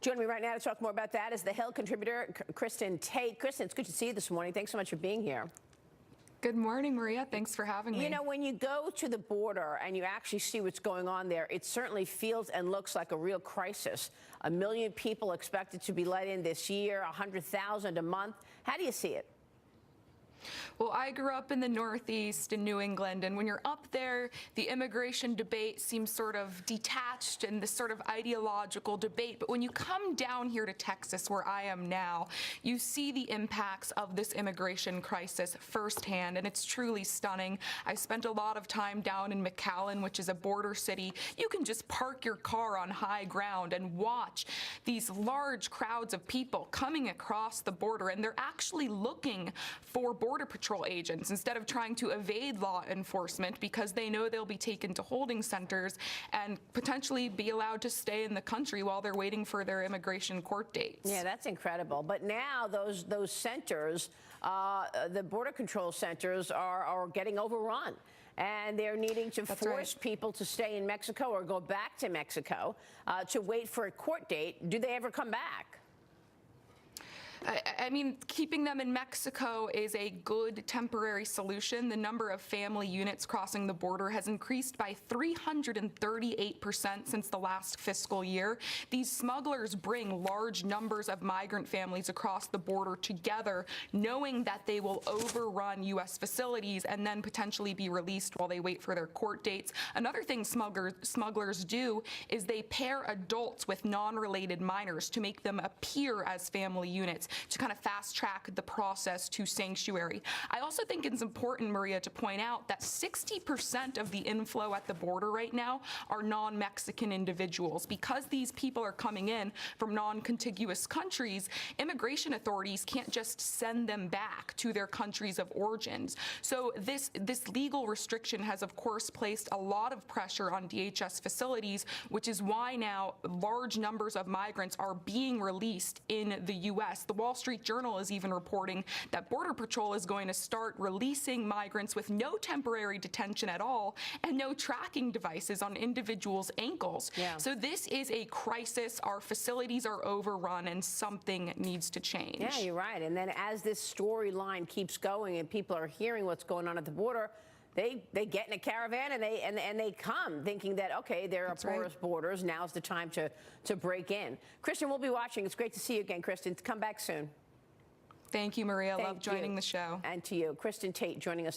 Joining me right now to talk more about that is the Hill contributor, Kristin Tate. Kristin, it's good to see you this morning. Thanks so much for being here. Good morning, Maria. Thanks for having me. You know, when you go to the border and you actually see what's going on there, it certainly feels and looks like a real crisis. 1 million people expected to be let in this year, 100,000 a month. How do you see it? Well, I grew up in the Northeast in New England, and when you're up there, the immigration debate seems sort of detached and this sort of ideological debate. But when you come down here to Texas, where I am now, you see the impacts of this immigration crisis firsthand, and it's truly stunning. I spent a lot of time down in McAllen, which is a border city. You can just park your car on high ground and watch these large crowds of people coming across the border, and they're actually looking for Border Patrol agents instead of trying to evade law enforcement because they know they'll be taken to holding centers and potentially be allowed to stay in the country while they're waiting for their immigration court dates. Yeah, that's incredible. But now those centers, the Border Control centers are getting overrun. And they're needing to force people to stay in Mexico or go back to Mexico to wait for a court date. Do they ever come back? I mean, keeping them in Mexico is a good temporary solution. The number of family units crossing the border has increased by 338% since the last fiscal year. These smugglers bring large numbers of migrant families across the border together, knowing that they will overrun U.S. facilities and then potentially be released while they wait for their court dates. Another thing smugglers do is they pair adults with non-related minors to make them appear as family units, to kind of fast track the process to sanctuary. I also think it's important, Maria, to point out that 60% of the inflow at the border right now are non-Mexican individuals. Because these people are coming in from non-contiguous countries, immigration authorities can't just send them back to their countries of origins. So this legal restriction has, of course, placed a lot of pressure on DHS facilities, which is why now large numbers of migrants are being released in the U.S. The Wall Street Journal is even reporting that Border Patrol is going to start releasing migrants with no temporary detention at all and no tracking devices on individuals' ankles. Yeah. So this is a crisis. Our facilities are overrun and something needs to change. Yeah, you're right. And then as this storyline keeps going and people are hearing what's going on at the border, they get in a caravan and they come thinking that, okay, there are porous borders. Now's the time to break in. Kristin, we'll be watching. It's great to see you again, Kristin. Come back soon. Thank you, Maria. Love joining the show. And to you. Kristin Tate joining us.